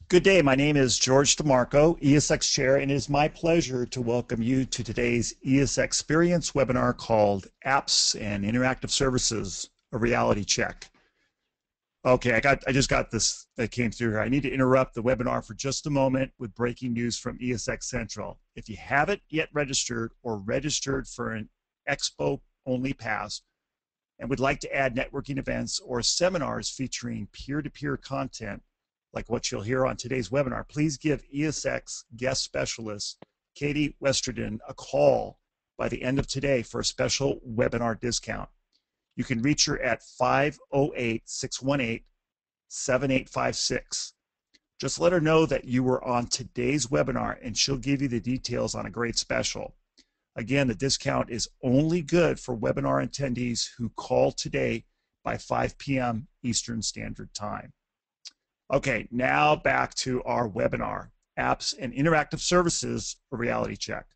Good day. My name is George DeMarco, ESX Chair, and it is my pleasure to welcome you to today's ESX Experience webinar called Apps and Interactive Services, a Reality Check. Okay, I just got this that came through here. I need to interrupt the webinar for just a moment with breaking news from ESX Central. If you haven't yet registered or registered for an Expo only pass and would like to add networking events or seminars featuring peer-to-peer content, like what you'll hear on today's webinar, please give ESX guest specialist Katie Westerden a call by the end of today for a special webinar discount. You can reach her at 508-618-7856. Just let her know that you were on today's webinar and she'll give you the details on a great special. Again, the discount is only good for webinar attendees who call today by 5 p.m. Eastern Standard Time. Okay, now back to our webinar, Apps and Interactive Services, a Reality Check.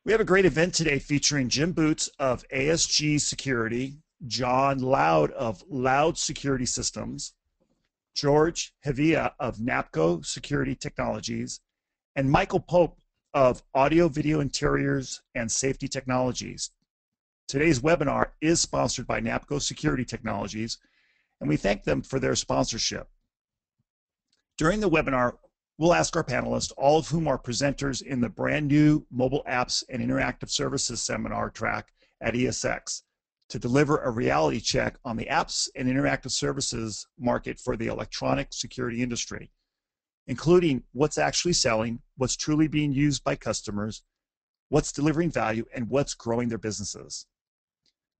We have a great event today featuring Jim Boots of ASG Security, John Loud of Loud Security Systems, George Hevia of NAPCO Security Technologies, and Michael Pope of Audio Video Interiors and Safety Technologies. Today's webinar is sponsored by NAPCO Security Technologies, and we thank them for their sponsorship. During the webinar, we'll ask our panelists, all of whom are presenters in the brand new Mobile Apps and Interactive Services seminar track at ESX, to deliver a reality check on the apps and interactive services market for the electronic security industry, including what's actually selling, what's truly being used by customers, what's delivering value, and what's growing their businesses.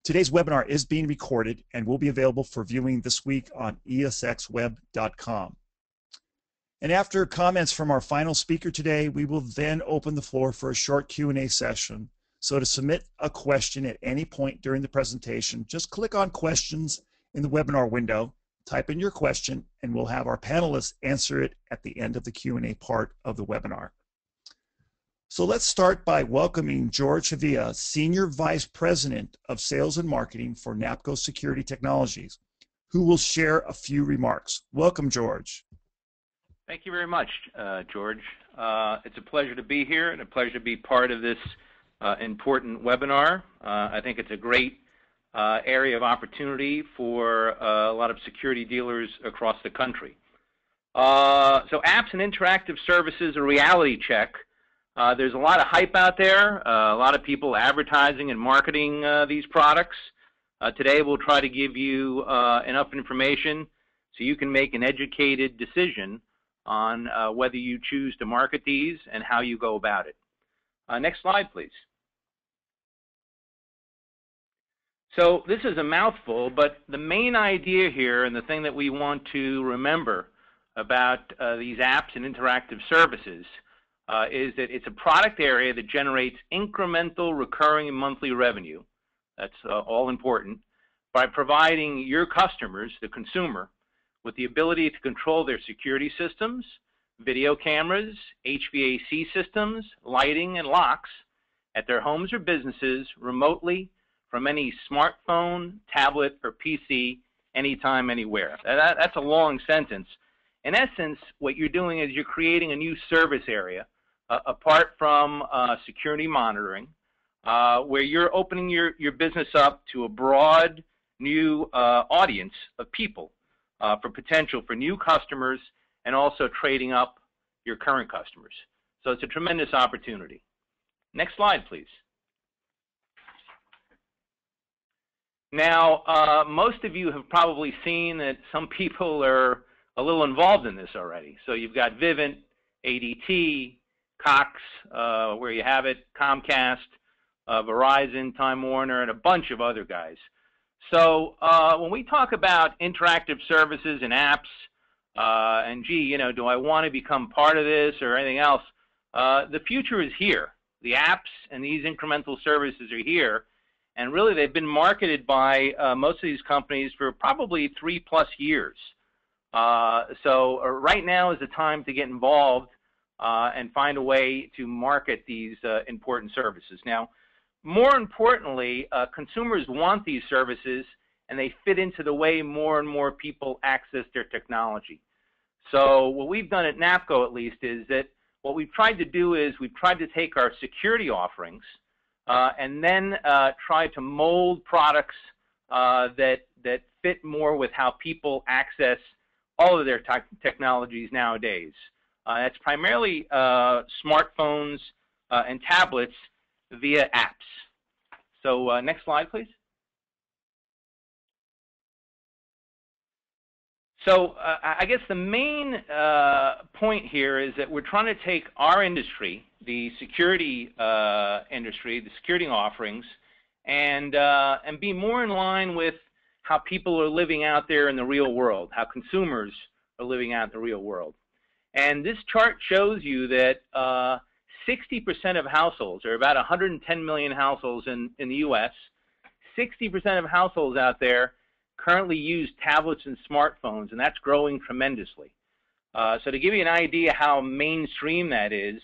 Today's webinar is being recorded and will be available for viewing this week on esxweb.com. And after comments from our final speaker today, we will then open the floor for a short Q&A session. So to submit a question at any point during the presentation, just click on questions in the webinar window, type in your question, and we'll have our panelists answer it at the end of the Q&A part of the webinar. So let's start by welcoming George Hevia, Senior Vice President of Sales and Marketing for NAPCO Security Technologies, who will share a few remarks. Welcome, George. Thank you very much, George. It's a pleasure to be here and a pleasure to be part of this important webinar. I think it's a great area of opportunity for a lot of security dealers across the country. So apps and interactive services, a reality check. There's a lot of hype out there, a lot of people advertising and marketing these products. Today we'll try to give you enough information so you can make an educated decision on whether you choose to market these and how you go about it. Next slide, please. So this is a mouthful, but the main idea here and the thing that we want to remember about these apps and interactive services is that it's a product area that generates incremental recurring monthly revenue. That's all important, by providing your customers, the consumer, with the ability to control their security systems, video cameras, HVAC systems, lighting, and locks at their homes or businesses remotely from any smartphone, tablet, or PC, anytime, anywhere. That's a long sentence. In essence, what you're doing is you're creating a new service area apart from security monitoring, where you're opening your business up to a broad new audience of people for potential for new customers and also trading up your current customers. So it's a tremendous opportunity. Next slide, please. Now, most of you have probably seen that some people are a little involved in this already. So you've got Vivint, ADT, Cox, where you have it, Comcast, Verizon, Time Warner, and a bunch of other guys. So when we talk about interactive services and apps, and gee, you know, do I want to become part of this or anything else? The future is here. The apps and these incremental services are here, and really they've been marketed by most of these companies for probably 3+ years. So right now is the time to get involved and find a way to market these important services. Now, more importantly, consumers want these services, and they fit into the way more and more people access their technology. So what we've done at NAPCO, at least, is that what we've tried to do is we've tried to take our security offerings and then try to mold products that fit more with how people access all of their technologies nowadays. That's primarily smartphones and tablets via apps. So next slide, please. So I guess the main point here is that we're trying to take our industry, the security industry, the security offerings, and be more in line with how people are living out there in the real world, how consumers are living out in the real world. And this chart shows you that 60% of households, or about 110 million households in the U.S., 60% of households out there currently use tablets and smartphones, and that's growing tremendously. So to give you an idea how mainstream that is,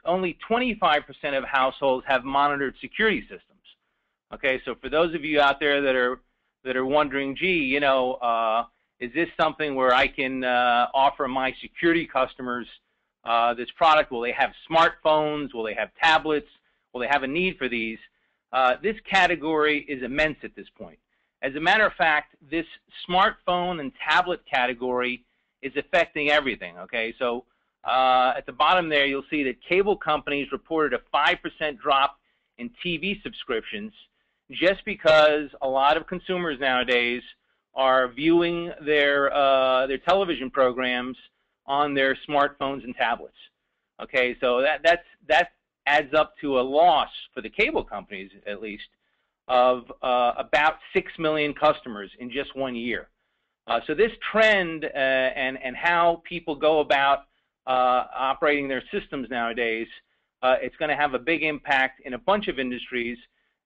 only 25% of households have monitored security systems. Okay, so for those of you out there that are wondering, gee, you know, is this something where I can offer my security customers this product? Will they have smartphones? Will they have tablets? Will they have a need for these? This category is immense at this point. As a matter of fact, this smartphone and tablet category is affecting everything, okay? So at the bottom there, you'll see that cable companies reported a 5% drop in TV subscriptions just because a lot of consumers nowadays are viewing their television programs on their smartphones and tablets. Okay, so that adds up to a loss for the cable companies, at least, of about 6 million customers in just 1 year. So this trend and how people go about operating their systems nowadays, it's going to have a big impact in a bunch of industries.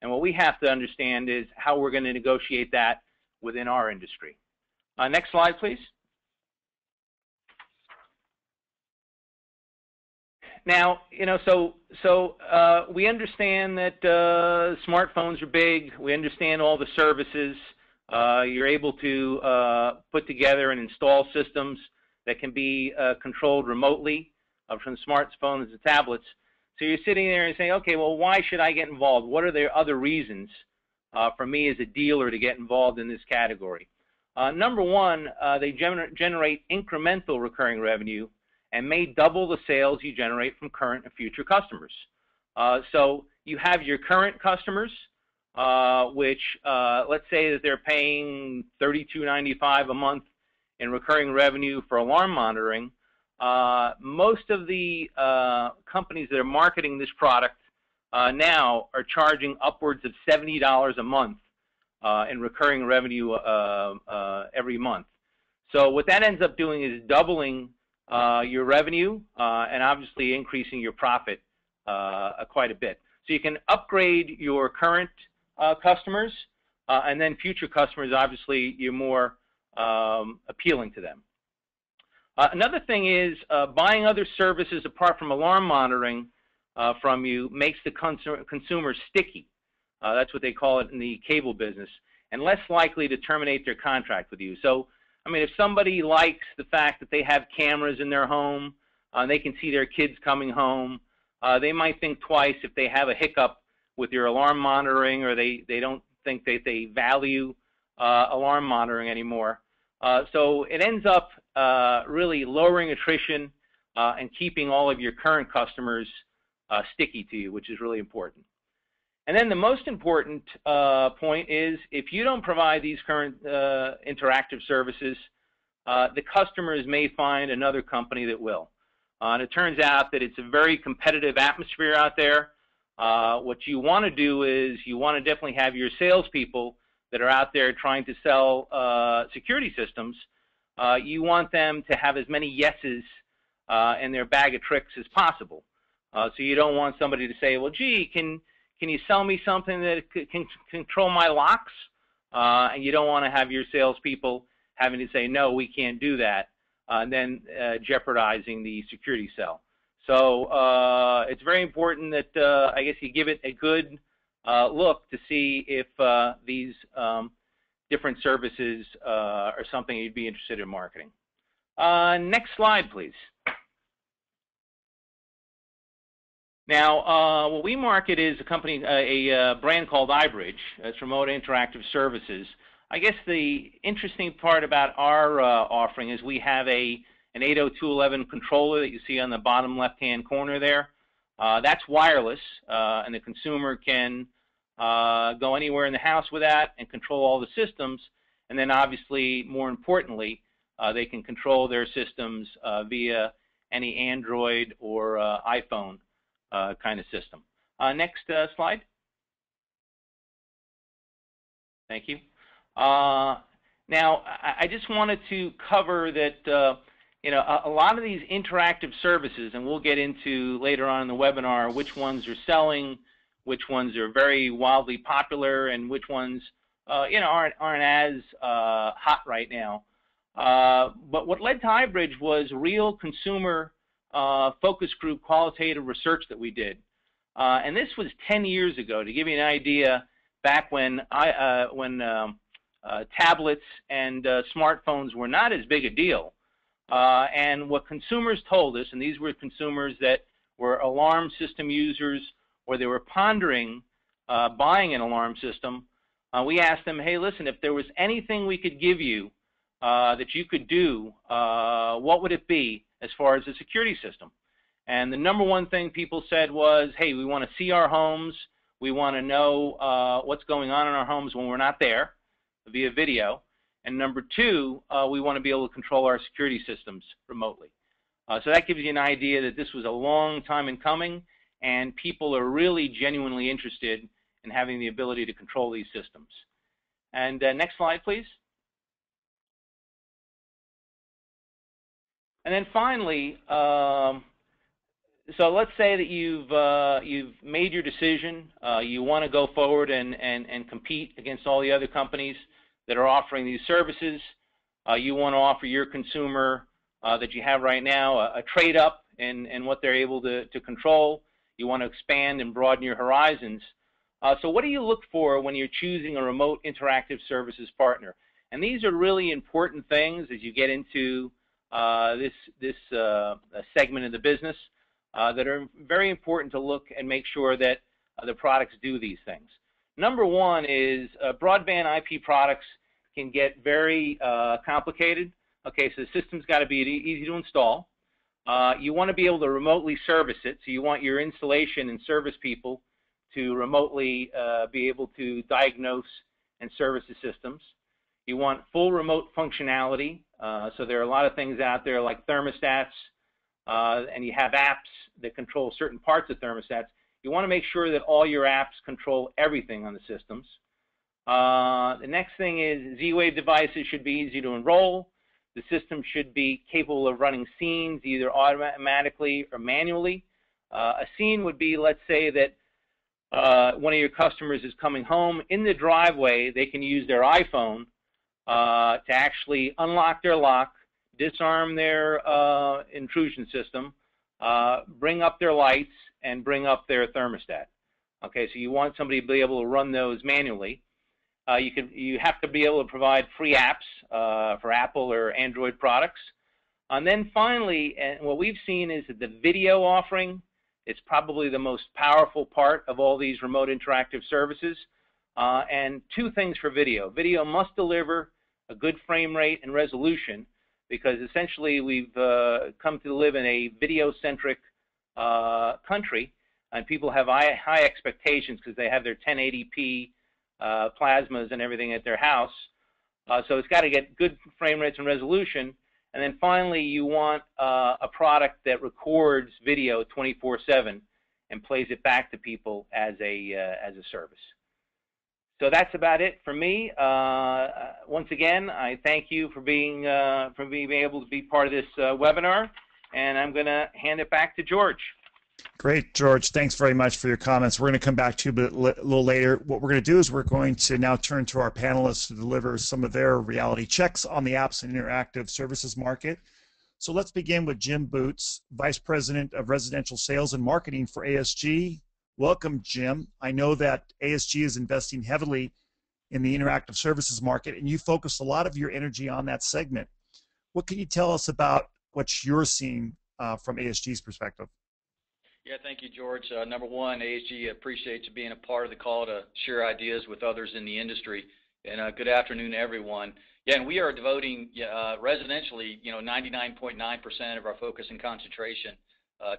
And what we have to understand is how we're going to negotiate that within our industry. Next slide, please. Now, you know, so we understand that smartphones are big. We understand all the services. You're able to put together and install systems that can be controlled remotely from smartphones to tablets. So you're sitting there and saying, okay, well, why should I get involved? What are the other reasons for me as a dealer to get involved in this category? Number one, they generate incremental recurring revenue and may double the sales you generate from current and future customers. So you have your current customers, which let's say that they're paying $32.95 a month in recurring revenue for alarm monitoring. Most of the companies that are marketing this product now are charging upwards of $70 a month in recurring revenue every month. So what that ends up doing is doubling your revenue and obviously increasing your profit quite a bit. So you can upgrade your current customers and then future customers, obviously, you're more appealing to them. Another thing is buying other services apart from alarm monitoring from you makes the consumer sticky. That's what they call it in the cable business, and less likely to terminate their contract with you. So, I mean, if somebody likes the fact that they have cameras in their home, they can see their kids coming home, they might think twice if they have a hiccup with your alarm monitoring, or they don't think that they value alarm monitoring anymore. So it ends up really lowering attrition and keeping all of your current customers sticky to you, which is really important. And then the most important point is if you don't provide these current interactive services, the customers may find another company that will. And it turns out that it's a very competitive atmosphere out there. What you want to do is you want to definitely have your salespeople that are out there trying to sell security systems. You want them to have as many yeses in their bag of tricks as possible. So you don't want somebody to say, well, gee, can you sell me something that can control my locks? And you don't want to have your salespeople having to say, no, we can't do that, and then jeopardizing the security sale. So it's very important that I guess you give it a good look to see if these different services are something you'd be interested in marketing. Next slide, please. Now, what we market is a company, a brand called iBridge. It's Remote Interactive Services. I guess the interesting part about our offering is we have an 802.11 controller that you see on the bottom left-hand corner there. That's wireless, and the consumer can go anywhere in the house with that and control all the systems. And then, obviously, more importantly, they can control their systems via any Android or iPhone kind of system. Next slide. Thank you. Now, I just wanted to cover that, you know, a lot of these interactive services, and we'll get into later on in the webinar which ones are selling, which ones are very wildly popular, and which ones, you know, aren't as hot right now. But what led to iBridge was real consumer focus group qualitative research that we did. And this was 10 years ago, to give you an idea, back when tablets and smartphones were not as big a deal. And what consumers told us, and these were consumers that were alarm system users or they were pondering buying an alarm system, we asked them, hey, listen, if there was anything we could give you that you could do, what would it be as far as a security system? And the number one thing people said was, hey, we want to see our homes. We want to know what's going on in our homes when we're not there via video. And number two, we want to be able to control our security systems remotely. So that gives you an idea that this was a long time in coming, and people are really genuinely interested in having the ability to control these systems. And next slide, please. And then finally, so let's say that you've made your decision. You want to go forward and compete against all the other companies that are offering these services. You want to offer your consumer that you have right now a trade up in what they're able to control. You want to expand and broaden your horizons. So what do you look for when you're choosing a remote interactive services partner? And these are really important things as you get into this segment of the business that are very important to look and make sure that the products do these things. Number one is broadband IP products can get very complicated. Okay, so the system's got to be easy to install. You want to be able to remotely service it, so you want your installation and service people to remotely be able to diagnose and service the systems. You want full remote functionality, so there are a lot of things out there like thermostats, and you have apps that control certain parts of thermostats. You want to make sure that all your apps control everything on the systems. The next thing is Z-Wave devices should be easy to enroll. The system should be capable of running scenes either automatically or manually. A scene would be, let's say that one of your customers is coming home. In the driveway, they can use their iPhone to actually unlock their lock, disarm their intrusion system, bring up their lights, and bring up their thermostat. Okay, so you want somebody to be able to run those manually. You have to be able to provide free apps for Apple or Android products. And then finally, and what we've seen is that the video offering is probably the most powerful part of all these remote interactive services. And two things for video. Video must deliver a good frame rate and resolution, because essentially we've come to live in a video-centric country, and people have high expectations because they have their 1080p plasmas and everything at their house. So it's got to get good frame rates and resolution. And then finally, you want a product that records video 24/7 and plays it back to people as a service. So that's about it for me. Once again, I thank you for being able to be part of this webinar, and I'm going to hand it back to George. Great, George. Thanks very much for your comments. We're going to come back to you a little later. What we're going to do is we're going to now turn to our panelists to deliver some of their reality checks on the apps and interactive services market. So let's begin with Jim Boots, Vice President of Residential Sales and Marketing for ASG. Welcome, Jim. I know that ASG is investing heavily in the interactive services market, and you focus a lot of your energy on that segment. What can you tell us about what you're seeing from ASG's perspective? Yeah, thank you, George. Number one, ASG appreciates you being a part of the call to share ideas with others in the industry. And good afternoon, everyone. Yeah, and we are devoting residentially, 99.9% of our focus and concentration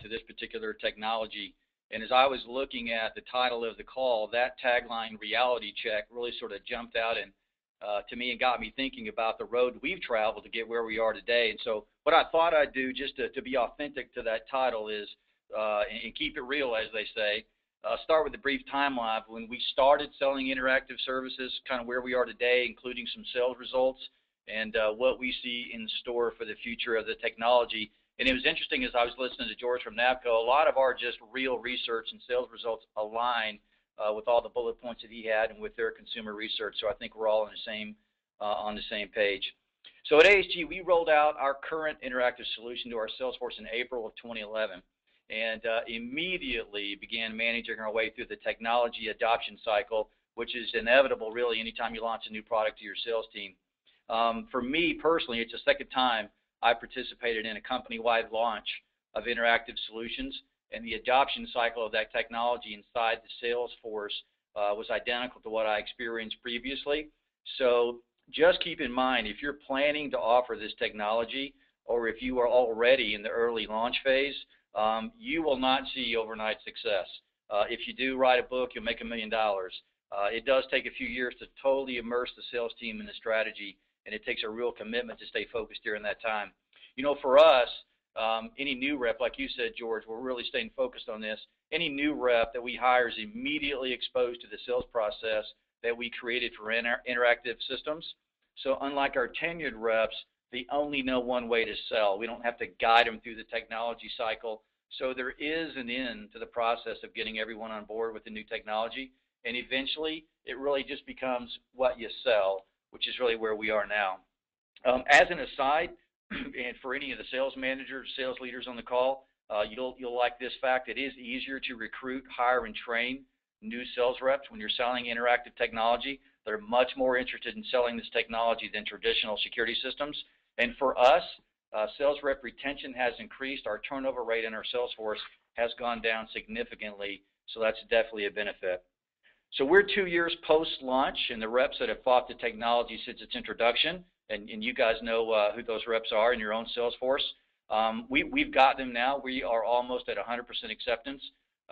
to this particular technology. And as I was looking at the title of the call, that tagline, reality check, really sort of jumped out and to me and got me thinking about the road we've traveled to get where we are today. And so what I thought I'd do just to be authentic to that title is, and keep it real, as they say, start with a brief timeline of when we started selling interactive services, kind of where we are today, including some sales results, and what we see in store for the future of the technology. And it was interesting as I was listening to George from NAPCO, a lot of our just real research and sales results align with all the bullet points that he had and with their consumer research. So I think we're all on the same page. So at ASG, we rolled out our current interactive solution to our sales force in April of 2011. And immediately began managing our way through the technology adoption cycle, which is inevitable really anytime you launch a new product to your sales team. For me personally, it's the second time I participated in a company-wide launch of interactive solutions, and the adoption cycle of that technology inside the sales force was identical to what I experienced previously. So just keep in mind, if you're planning to offer this technology, or if you are already in the early launch phase, you will not see overnight success. If you do write a book, you'll make $1 million. It does take a few years to totally immerse the sales team in the strategy, and it takes a real commitment to stay focused during that time. For us, any new rep, like you said, George, we're really staying focused on this. Any new rep that we hire is immediately exposed to the sales process that we created for interactive systems. So unlike our tenured reps, they only know one way to sell. We don't have to guide them through the technology cycle. So there is an end to the process of getting everyone on board with the new technology. And eventually, it really just becomes what you sell, which is really where we are now. As an aside, and for any of the sales managers, sales leaders on the call, you'll like this fact. It is easier to recruit, hire, and train new sales reps when you're selling interactive technology. They're much more interested in selling this technology than traditional security systems. And for us, sales rep retention has increased. Our turnover rate in our sales force has gone down significantly, so that's definitely a benefit. So we're 2 years post-launch, and the reps that have bought the technology since its introduction, and you guys know who those reps are in your own sales force, we've got them now. We are almost at 100% acceptance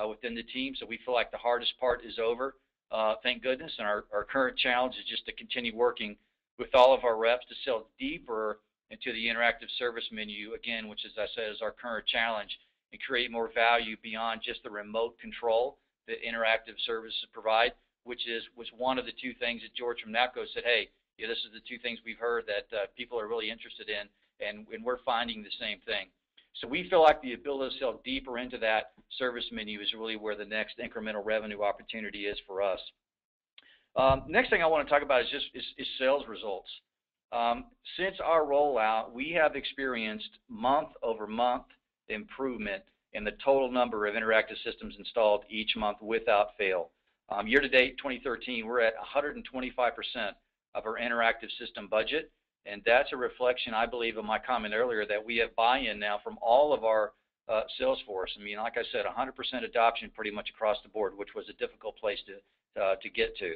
within the team, so we feel like the hardest part is over, thank goodness, and our current challenge is just to continue working with all of our reps to sell deeper into the interactive service menu, again, which, as I said, is our current challenge, and create more value beyond just the remote control that interactive services provide, which was one of the two things that George from NAPCO said, hey, this is the two things we've heard that people are really interested in, and we're finding the same thing. So we feel like the ability to sell deeper into that service menu is really where the next incremental revenue opportunity is for us. Next thing I want to talk about is sales results. Since our rollout, we have experienced month-over-month improvement in the total number of interactive systems installed each month without fail. Year-to-date 2013, we're at 125% of our interactive system budget, and that's a reflection, I believe, of my comment earlier that we have buy-in now from all of our sales force. I mean, like I said, 100% adoption pretty much across the board, which was a difficult place to get to.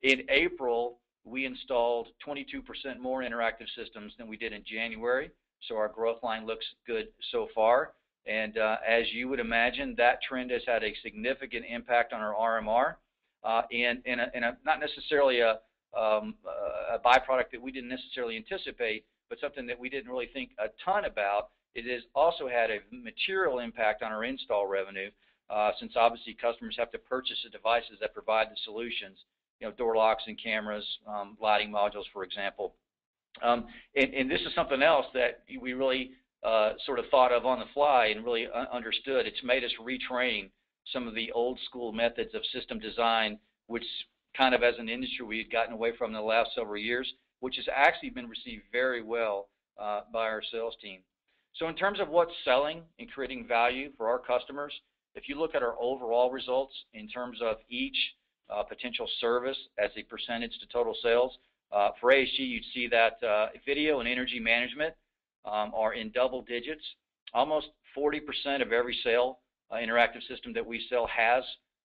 In April, we installed 22% more interactive systems than we did in January, so our growth line looks good so far. And as you would imagine, that trend has had a significant impact on our RMR, and not necessarily a byproduct that we didn't necessarily anticipate, but something that we didn't really think a ton about. It has also had a material impact on our install revenue, since obviously customers have to purchase the devices that provide the solutions, door locks and cameras, lighting modules, for example. And this is something else that we really sort of thought of on the fly and really understood. It's made us retrain some of the old school methods of system design, which kind of as an industry we had gotten away from in the last several years, which has actually been received very well by our sales team. So in terms of what's selling and creating value for our customers, if you look at our overall results in terms of each potential service as a percentage to total sales, for ASG you'd see that video and energy management are in double digits. Almost 40% of every sale, interactive system that we sell has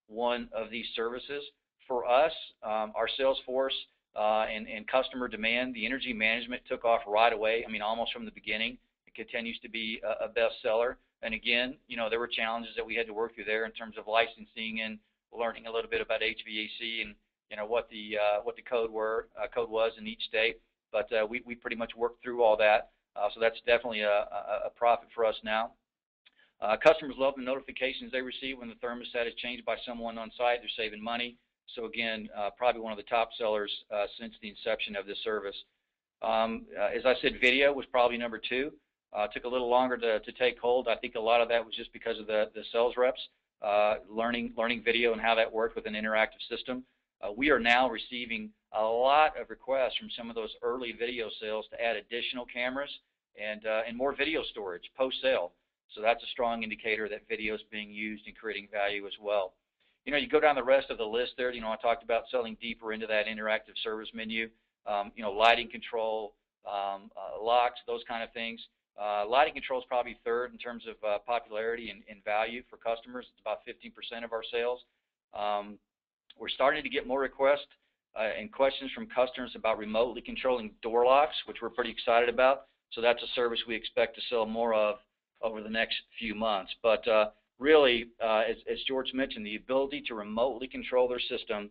one of these services. For us, our sales force and customer demand, the energy management took off right away. I mean, almost from the beginning. It continues to be a bestseller. And again, there were challenges that we had to work through there in terms of licensing and learning a little bit about HVAC and what the code was in each state. But we pretty much worked through all that. So that's definitely a profit for us now. Customers love the notifications they receive when the thermostat is changed by someone on site. They're saving money. So again, probably one of the top sellers since the inception of this service. As I said, video was probably number 2. Took a little longer to take hold. I think a lot of that was just because of the sales reps learning video and how that worked with an interactive system. We are now receiving a lot of requests from some of those early video sales to add additional cameras and more video storage post-sale. So that's a strong indicator that video is being used and creating value as well. You go down the rest of the list there. I talked about selling deeper into that interactive service menu. Lighting control, locks, those kind of things. Lighting control is probably third in terms of popularity and value for customers. It's about 15% of our sales. We're starting to get more requests and questions from customers about remotely controlling door locks, which we're pretty excited about. So that's a service we expect to sell more of over the next few months. But really, as George mentioned, the ability to remotely control their system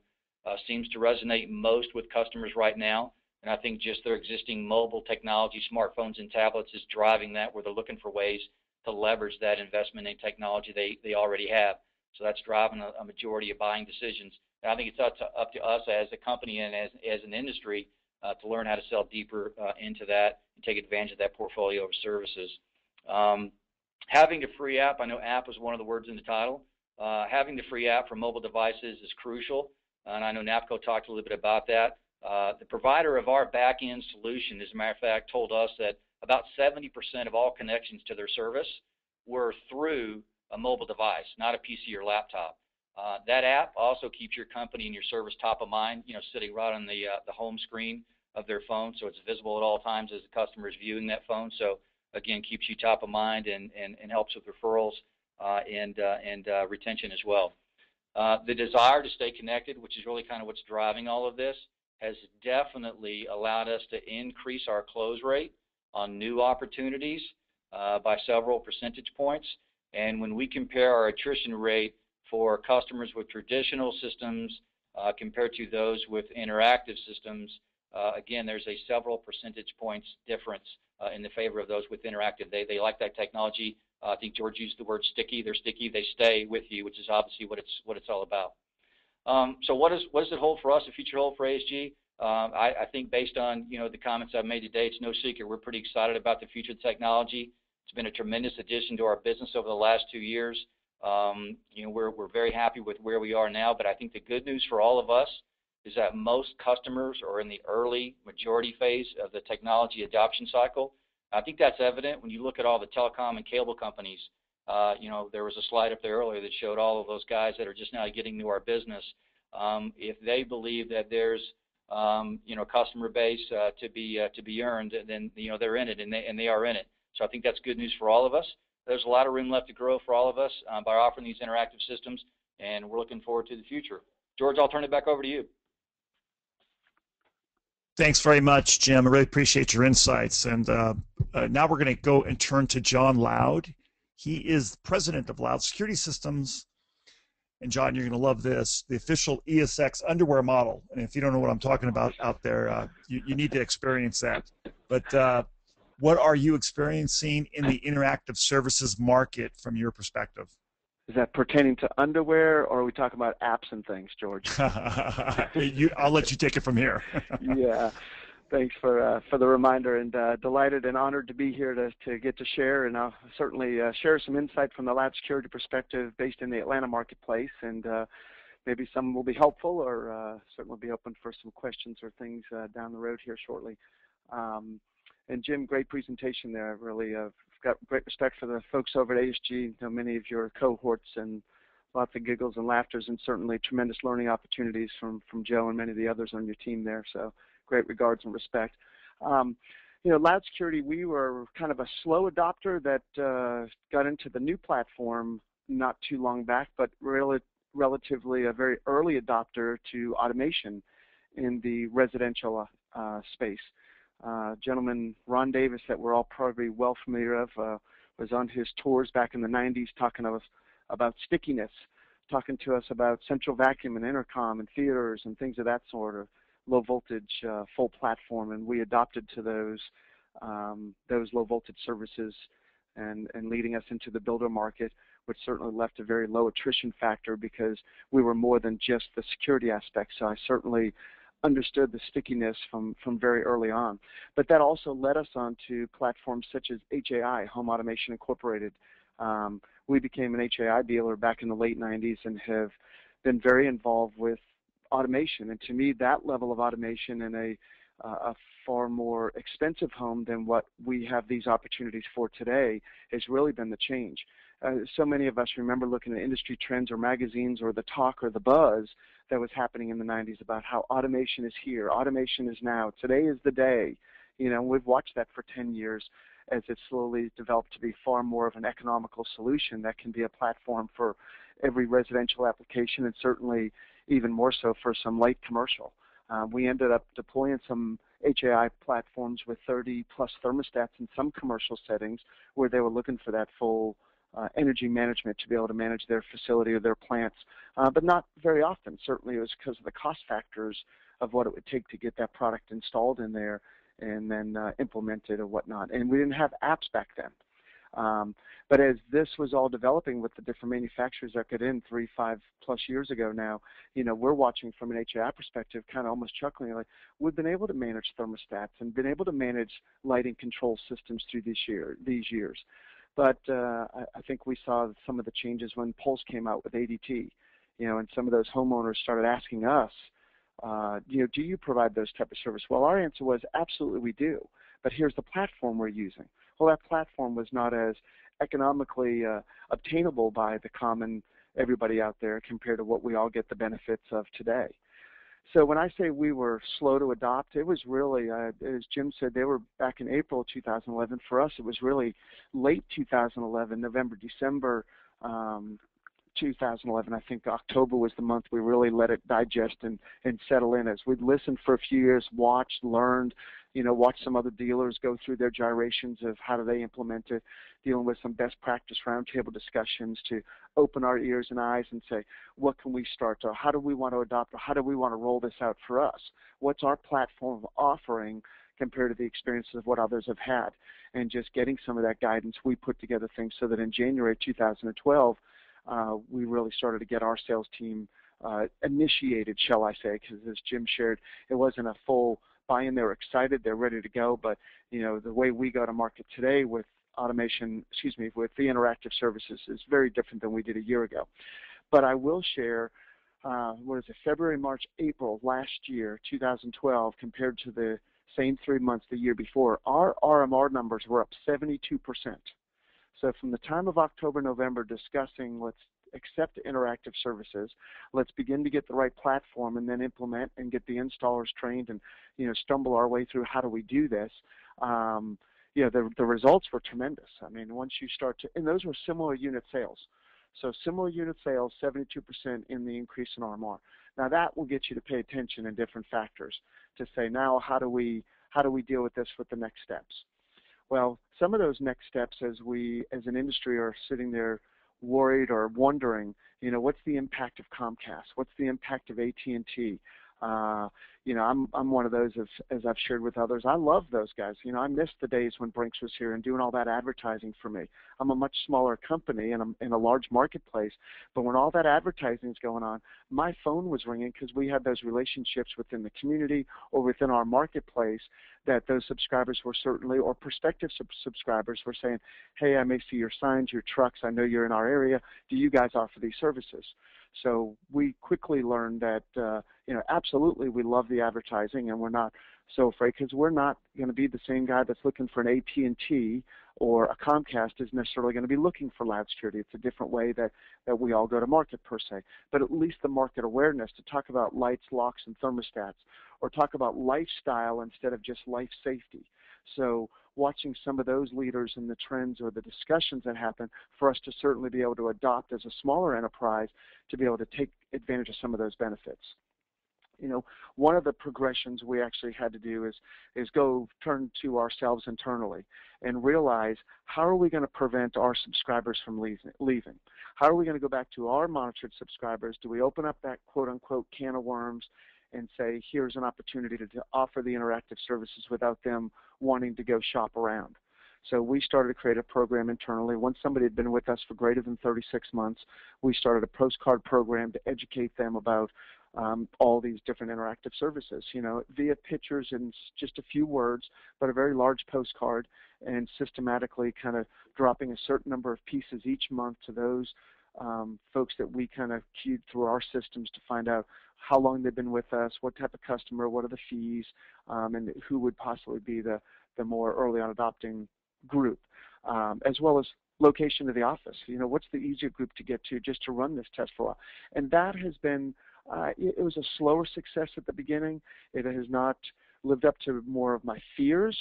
seems to resonate most with customers right now. And I think just their existing mobile technology, smartphones and tablets is driving that, where they're looking for ways to leverage that investment in technology they already have. So that's driving a majority of buying decisions. And I think it's up to us as a company and as an industry to learn how to sell deeper into that and take advantage of that portfolio of services. Having a free app, I know app was one of the words in the title. Having the free app for mobile devices is crucial, and I know NAPCO talked a little bit about that. The provider of our back-end solution, as a matter of fact, told us that about 70% of all connections to their service were through a mobile device, not a PC or laptop. That app also keeps your company and your service top of mind, sitting right on the home screen of their phone, so it's visible at all times as the customer is viewing that phone. So again, keeps you top of mind and helps with referrals and retention as well. The desire to stay connected, which is really kind of what's driving all of this, has definitely allowed us to increase our close rate on new opportunities by several percentage points. And when we compare our attrition rate for customers with traditional systems compared to those with interactive systems, again, there's a several percentage points difference in the favor of those with interactive. They like that technology. I think George used the word sticky. They're sticky. They stay with you, which is obviously what it's all about. So what does it hold for us, the future hold for ASG? I think based on the comments I've made today, it's no secret we're pretty excited about the future of technology. It's been a tremendous addition to our business over the last 2 years. We're very happy with where we are now, but I think the good news for all of us is that most customers are in the early majority phase of the technology adoption cycle. I think that's evident when you look at all the telecom and cable companies. There was a slide up there earlier that showed all of those guys that are just now getting into our business. If they believe that there's customer base to be earned, then they're in it, and they are in it. So I think that's good news for all of us. There's a lot of room left to grow for all of us by offering these interactive systems, and we're looking forward to the future. George, I'll turn it back over to you. Thanks very much, Jim. I really appreciate your insights. And now we're going to go and turn to John Loud. He is president of Loud Security Systems. And John, you're going to love this, the official ESX underwear model. And if you don't know what I'm talking about out there, you need to experience that. But what are you experiencing in the interactive services market from your perspective? Is that pertaining to underwear, or are we talking about apps and things, George? I'll let you take it from here. Yeah, thanks for the reminder, and delighted and honored to be here to get to share, and I'll certainly share some insight from the Loud Security perspective based in the Atlanta marketplace, and maybe some will be helpful, or certainly be open for some questions or things down the road here shortly. And Jim, great presentation there. I've really got great respect for the folks over at ASG, many of your cohorts, and lots of giggles and laughters, and certainly tremendous learning opportunities from Joe and many of the others on your team there. So great regards and respect. loud security, we were kind of a slow adopter that got into the new platform not too long back, but relatively a very early adopter to automation in the residential space. Gentleman Ron Davis, that we're all probably well familiar of, was on his tours back in the 90s talking to us about stickiness, talking to us about central vacuum and intercom and theaters and things of that sort, of low voltage full platform, and we adopted to those low voltage services and leading us into the builder market, which certainly left a very low attrition factor because we were more than just the security aspect. So I certainly understood the stickiness from very early on. But that also led us on to platforms such as HAI, Home Automation Incorporated. We became an HAI dealer back in the late 90s and have been very involved with automation. And to me, that level of automation in a far more expensive home than what we have these opportunities for today has really been the change. So many of us remember looking at industry trends or magazines or the talk or the buzz that was happening in the 90s about how automation is here, automation is now, today is the day. We've watched that for 10 years as it slowly developed to be far more of an economical solution that can be a platform for every residential application, and certainly even more so for some light commercial. We ended up deploying some HAI platforms with 30-plus thermostats in some commercial settings where they were looking for that full energy management to be able to manage their facility or their plants, but not very often. Certainly it was because of the cost factors of what it would take to get that product installed in there and then implemented or whatnot. And we didn't have apps back then. But as this was all developing with the different manufacturers that got in 3-5+ years ago now, we're watching from an HAI perspective, kind of almost chuckling, like we've been able to manage thermostats and been able to manage lighting control systems through these years. But I think we saw some of the changes when Pulse came out with ADT, and some of those homeowners started asking us, do you provide those type of service? Well, our answer was absolutely we do, but here's the platform we're using. Well, that platform was not as economically obtainable by the common everybody out there compared to what we all get the benefits of today. So when I say we were slow to adopt, it was really, as Jim said, they were back in April 2011. For us, it was really late 2011, November, December 2011. I think October was the month we really let it digest and settle in, as we'd listened for a few years, watched, learned, watched some other dealers go through their gyrations of how do they implement it, dealing with some best practice roundtable discussions to open our ears and eyes and say, what can we start to, how do we want to adopt, or how do we want to roll this out for us? What's our platform offering compared to the experiences of what others have had? And just getting some of that guidance, we put together things so that in January 2012, we really started to get our sales team initiated, shall I say, because as Jim shared, it wasn't a full buy-in. They were excited, they're ready to go, but the way we go to market today with automation, with the interactive services is very different than we did a year ago. But I will share, February, March, April last year, 2012, compared to the same 3 months the year before, our RMR numbers were up 72%. So from the time of October, November, discussing let's accept interactive services, let's begin to get the right platform and then implement and get the installers trained and stumble our way through how do we do this. The results were tremendous. I mean, once you start to, and those were similar unit sales. So similar unit sales, 72% in the increase in RMR. Now that will get you to pay attention in different factors to say, now how do we deal with this with the next steps? Well, some of those next steps, as we as an industry are sitting there worried or wondering, what's the impact of Comcast? What's the impact of AT&T? I'm one of those, as I've shared with others, I love those guys. I miss the days when Brinks was here and doing all that advertising for me. I'm a much smaller company and I'm in a large marketplace, but when all that advertising is going on, my phone was ringing because we had those relationships within the community or within our marketplace that those subscribers were certainly, or prospective subscribers were saying, hey, I may see your signs, your trucks, I know you're in our area, do you guys offer these services? So we quickly learned that, absolutely we love the advertising and we're not so afraid because we're not going to be the same guy that's looking for an AT&T or a Comcast is necessarily going to be looking for loud security. It's a different way that we all go to market per se. But at least the market awareness to talk about lights, locks, and thermostats, or talk about lifestyle instead of just life safety. So watching some of those leaders and the trends or the discussions that happen for us to certainly be able to adopt as a smaller enterprise to be able to take advantage of some of those benefits. You know, one of the progressions we actually had to do is go turn to ourselves internally and realize, how are we going to prevent our subscribers from leaving? How are we going to go back to our monitored subscribers? Do we open up that quote-unquote can of worms and say, here's an opportunity to offer the interactive services without them wanting to go shop around? So we started to create a program internally. Once somebody had been with us for greater than 36 months, we started a postcard program to educate them about all these different interactive services, you know, via pictures and just a few words, but a very large postcard, and systematically kind of dropping a certain number of pieces each month to those folks that we kind of queued through our systems to find out how long they've been with us, what type of customer, what are the fees, and who would possibly be the more early on adopting group, as well as location of the office. You know, what's the easier group to get to just to run this test for a while? And that has been, it was a slower success at the beginning. It has not lived up to more of my fears,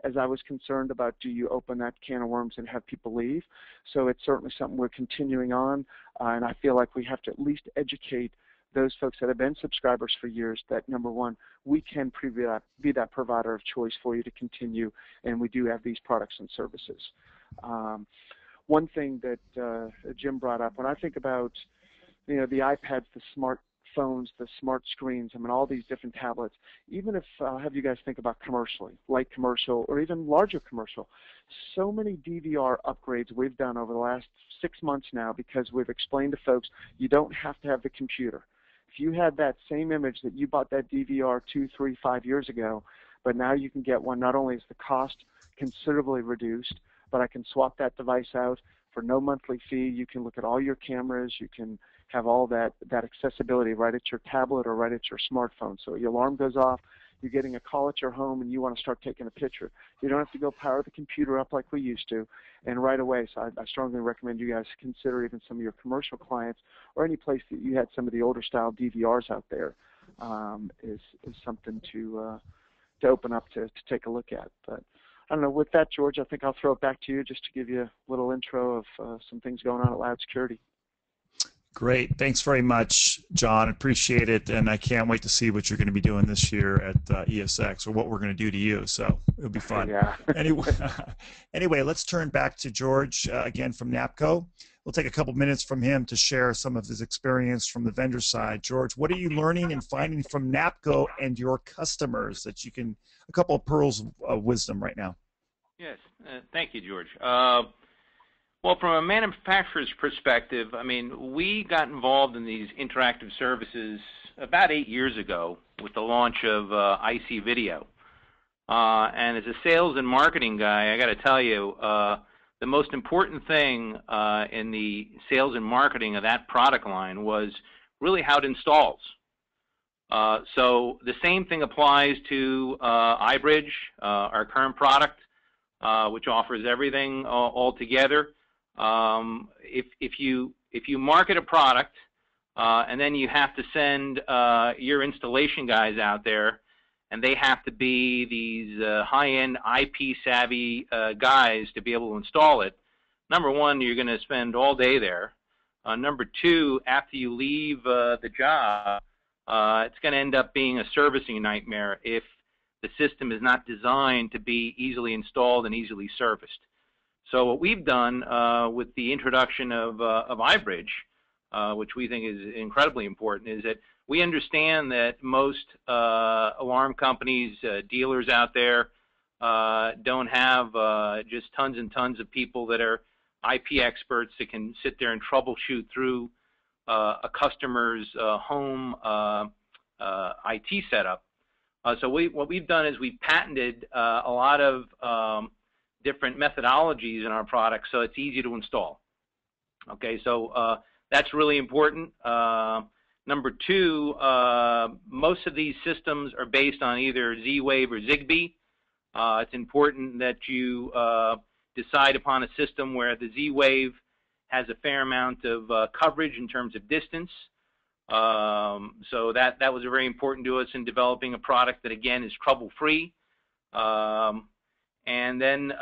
as I was concerned about, do you open that can of worms and have people leave? So it's certainly something we're continuing on, and I feel like we have to at least educate those folks that have been subscribers for years that, number one, we can be that provider of choice for you to continue, and we do have these products and services. One thing that Jim brought up, when I think about, you know, the iPads, the smartphones, the smart screens, I mean, all these different tablets, even if I'll have you guys think about commercially, light commercial or even larger commercial, so many DVR upgrades we've done over the last 6 months now, because we've explained to folks, you don't have to have the computer. If you had that same image that you bought that DVR 2, 3, 5 years ago, but now you can get one, not only is the cost considerably reduced, but I can swap that device out for no monthly fee. You can look at all your cameras. You can have all that accessibility right at your tablet or right at your smartphone. So your alarm goes off, you're getting a call at your home, and you want to start taking a picture. You don't have to go power the computer up like we used to, and right away. So I strongly recommend you guys consider even some of your commercial clients or any place that you had some of the older style DVRs out there is something to open up to take a look at. But I don't know. With that, George, I think I'll throw it back to you just to give you a little intro of some things going on at Loud Security. Great. Thanks very much, John. Appreciate it. And I can't wait to see what you're going to be doing this year at ESX, or what we're going to do to you. So it'll be fun. Yeah. Anyway, let's turn back to George again from NAPCO. We'll take a couple minutes from him to share some of his experience from the vendor side. George, what are you learning and finding from NAPCO and your customers that you can, a couple of pearls of wisdom right now? Yes. Thank you, George. Well, from a manufacturer's perspective, I mean, we got involved in these interactive services about 8 years ago with the launch of IC Video. And as a sales and marketing guy, I got to tell you, the most important thing in the sales and marketing of that product line was really how it installs. So the same thing applies to iBridge, our current product, which offers everything all together. If you market a product and then you have to send your installation guys out there, and they have to be these high-end IP savvy guys to be able to install it, number one, you're going to spend all day there. Number two, after you leave the job, it's going to end up being a servicing nightmare if the system is not designed to be easily installed and easily serviced. So what we've done with the introduction of iBridge, which we think is incredibly important, is that we understand that most alarm companies, dealers out there, don't have just tons and tons of people that are IP experts that can sit there and troubleshoot through a customer's home IT setup. So what we've done is we've patented a lot of different methodologies in our product, so it's easy to install. Okay, so that's really important. Number two, most of these systems are based on either Z-Wave or Zigbee. It's important that you decide upon a system where the Z-Wave has a fair amount of coverage in terms of distance. So that was very important to us in developing a product that, again, is trouble-free. And then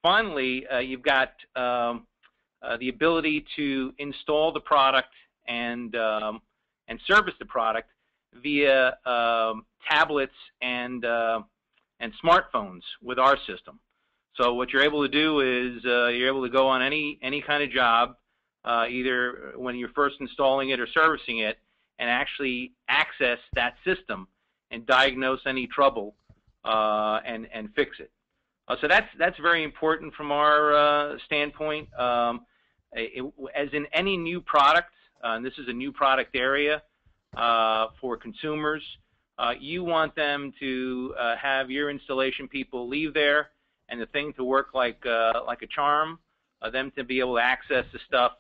finally, you've got the ability to install the product and service the product via tablets and smartphones with our system. So what you're able to do is you're able to go on any kind of job, either when you're first installing it or servicing it, and actually access that system and diagnose any trouble and fix it. So that's very important from our standpoint. As in any new product, and this is a new product area for consumers, you want them to have your installation people leave there and the thing to work like a charm, them to be able to access the stuff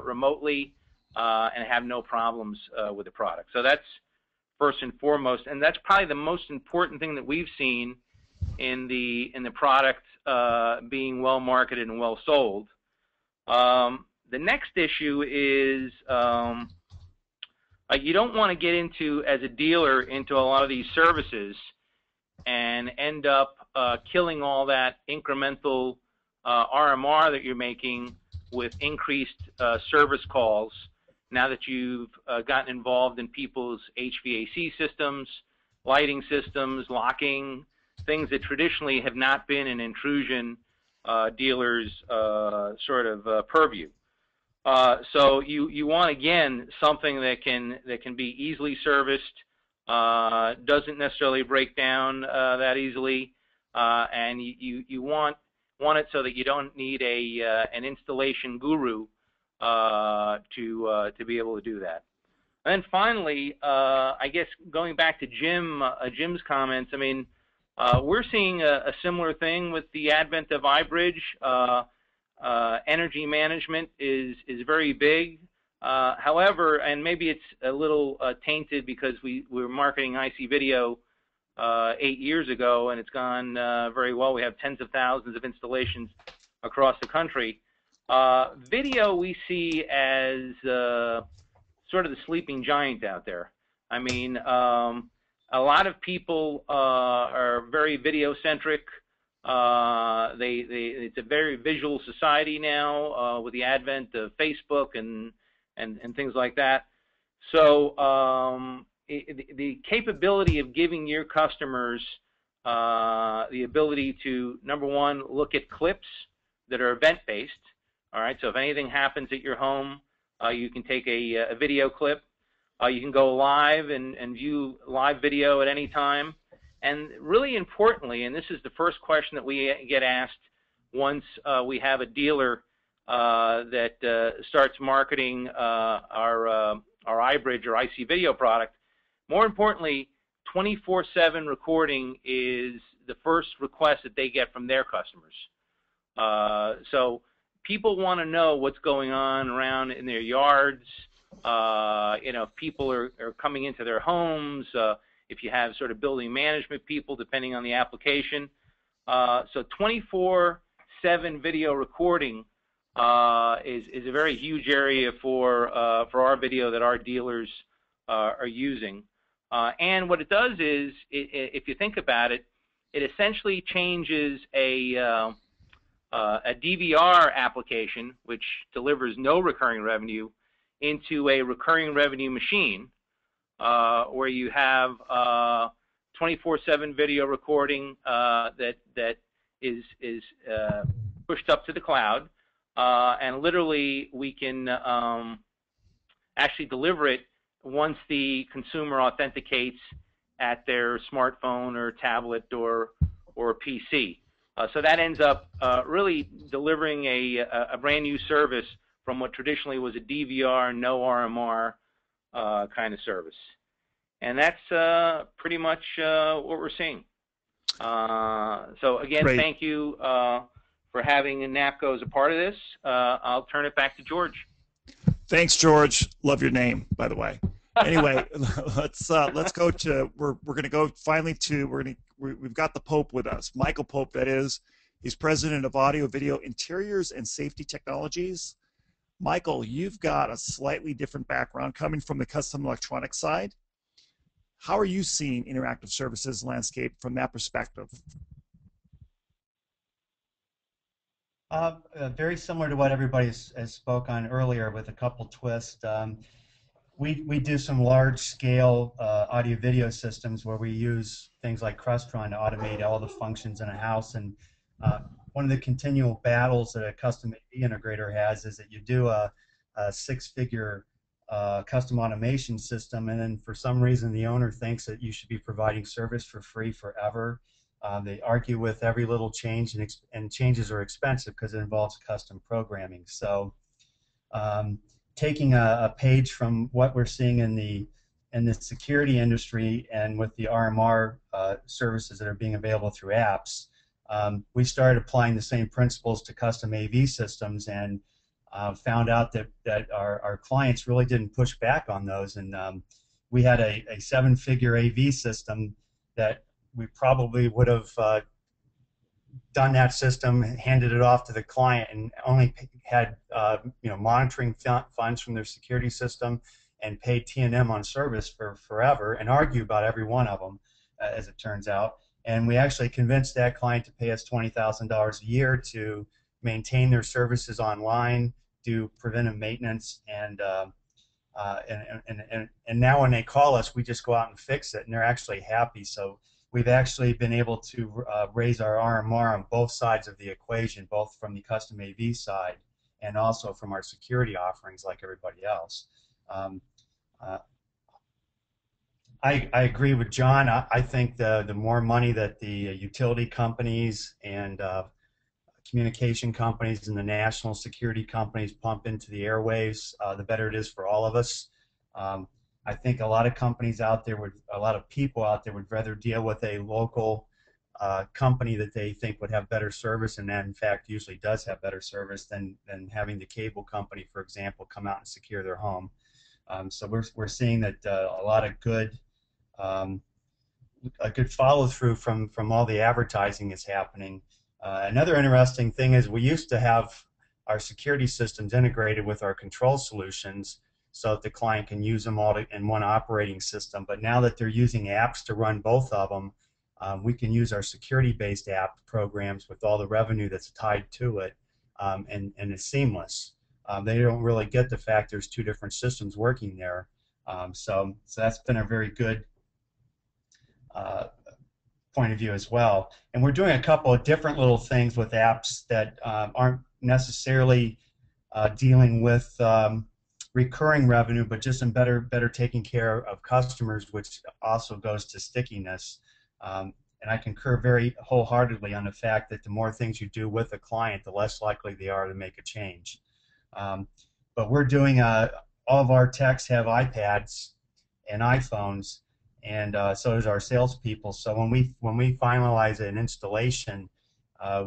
remotely and have no problems with the product. So that's first and foremost, and that's probably the most important thing that we've seen in the product being well marketed and well sold. The next issue is you don't want to get into, as a dealer, into a lot of these services and end up killing all that incremental RMR that you're making with increased service calls now that you've gotten involved in people's HVAC systems, lighting systems, locking, things that traditionally have not been an intrusion dealer's sort of purview. So you want, again, something that can be easily serviced, doesn't necessarily break down that easily, and you want it so that you don't need an installation guru to be able to do that. And then finally, I guess going back to Jim's comments, I mean, we're seeing a similar thing with the advent of iBridge. Energy management is very big. However, and maybe it's a little tainted because we were marketing IC video 8 years ago, and it's gone very well. We have tens of thousands of installations across the country. Video we see as sort of the sleeping giant out there. I mean, a lot of people are very video-centric. It's a very visual society now with the advent of Facebook and things like that. So the capability of giving your customers the ability to, number one, look at clips that are event-based. All right, so if anything happens at your home, you can take a video clip. You can go live and view live video at any time. And really importantly, and this is the first question that we get asked once we have a dealer that starts marketing our iBridge or IC video product, more importantly, 24/7 recording is the first request that they get from their customers. So people want to know what's going on around in their yards. You know, if people are coming into their homes, if you have sort of building management people, depending on the application. So 24/7 video recording is a very huge area for our video that our dealers are using. And what it does is, if you think about it, it essentially changes a DVR application, which delivers no recurring revenue, into a recurring revenue machine, where you have 24/7 video recording that is pushed up to the cloud, and literally we can actually deliver it once the consumer authenticates at their smartphone or tablet or PC. So that ends up really delivering a brand new service from what traditionally was a DVR, no RMR kind of service. And that's pretty much what we're seeing. So again, Great. Thank you for having NAPCO as a part of this. I'll turn it back to George. Thanks, George. Love your name, by the way. Anyway, let's go to, we're going to go finally to, we've got the Pope with us, Michael Pope, that is. He's president of Audio Video Interiors and Safety Technologies. Michael, you've got a slightly different background coming from the custom electronics side. How are you seeing interactive services landscape from that perspective? Very similar to what everybody has spoke on earlier, with a couple twists. We do some large scale audio video systems where we use things like Crestron to automate all the functions in a house. And one of the continual battles that a custom AV integrator has is that you do a six-figure custom automation system, and then for some reason the owner thinks that you should be providing service for free forever. They argue with every little change, and changes are expensive because it involves custom programming. So taking a page from what we're seeing in the security industry and with the RMR services that are being available through apps, we started applying the same principles to custom AV systems, and found out that our clients really didn't push back on those. And we had a seven-figure AV system that we probably would have done that system, handed it off to the client, and only had monitoring funds from their security system, and paid T&M on service for forever, and argue about every one of them, as it turns out. And we actually convinced that client to pay us $20,000 a year to maintain their services online, do preventive maintenance, and now when they call us, we just go out and fix it, and they're actually happy. So we've actually been able to raise our RMR on both sides of the equation, both from the custom AV side and also from our security offerings like everybody else. I agree with John. I think the more money that the utility companies and communication companies and the national security companies pump into the airwaves, the better it is for all of us. I think a lot of companies out there a lot of people out there would rather deal with a local company that they think would have better service, and that in fact usually does have better service, than having the cable company, for example, come out and secure their home. So we're seeing that a lot of a good follow through from all the advertising is happening. Another interesting thing is we used to have our security systems integrated with our control solutions so that the client can use them all in one operating system. But now that they're using apps to run both of them, we can use our security-based app programs with all the revenue that's tied to it, and it's seamless. They don't really get the fact there's two different systems working there. So that's been a very good point of view as well. And we're doing a couple of different little things with apps that aren't necessarily dealing with recurring revenue, but just in better taking care of customers, which also goes to stickiness. And I concur very wholeheartedly on the fact that the more things you do with a client, the less likely they are to make a change. But we're doing all of our techs have iPads and iPhones, and so does our salespeople. So when we finalize an installation,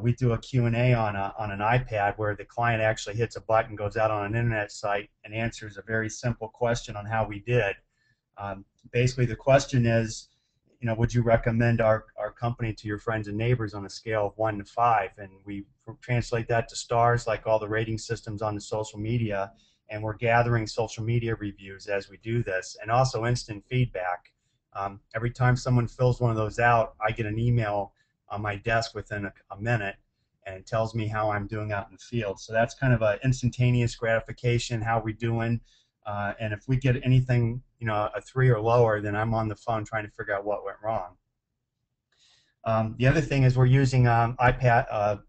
we do a Q&A on an iPad where the client actually hits a button, goes out on an internet site, and answers a very simple question on how we did. Basically, the question is, would you recommend our company to your friends and neighbors on a scale of 1 to 5? And we translate that to stars, like all the rating systems on the social media, and we're gathering social media reviews as we do this, and also instant feedback. Every time someone fills one of those out, I get an email on my desk within a minute, and it tells me how I'm doing out in the field. So that's kind of an instantaneous gratification, how we're doing. And if we get anything, a 3 or lower, then I'm on the phone trying to figure out what went wrong. The other thing is we're using iPad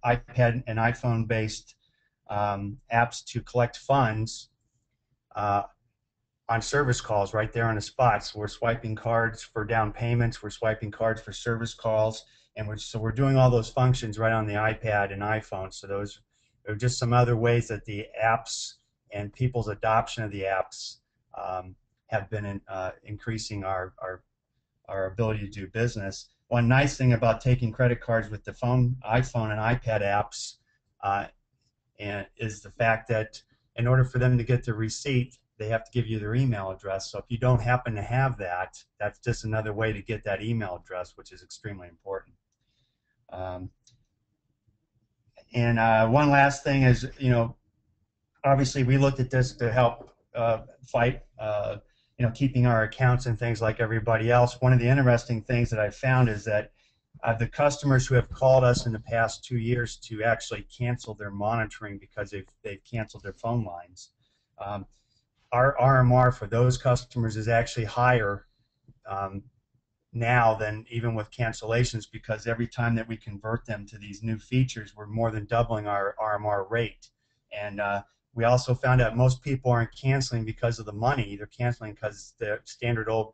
and iPhone-based apps to collect funds on service calls right there on the spot. So we're swiping cards for down payments, we're swiping cards for service calls, and we're doing all those functions right on the iPad and iPhone. So those are just some other ways that the apps and people's adoption of the apps have been increasing our ability to do business. One nice thing about taking credit cards with the iPhone and iPad apps is the fact that in order for them to get the receipt, they have to give you their email address. So if you don't happen to have that, that's just another way to get that email address, which is extremely important. One last thing is, obviously we looked at this to help fight, keeping our accounts and things like everybody else. One of the interesting things that I found is that The customers who have called us in the past 2 years to actually cancel their monitoring because they've canceled their phone lines. Our RMR for those customers is actually higher now than even with cancellations, because every time that we convert them to these new features, we're more than doubling our RMR rate. And we also found out most people aren't canceling because of the money. They're canceling because the standard old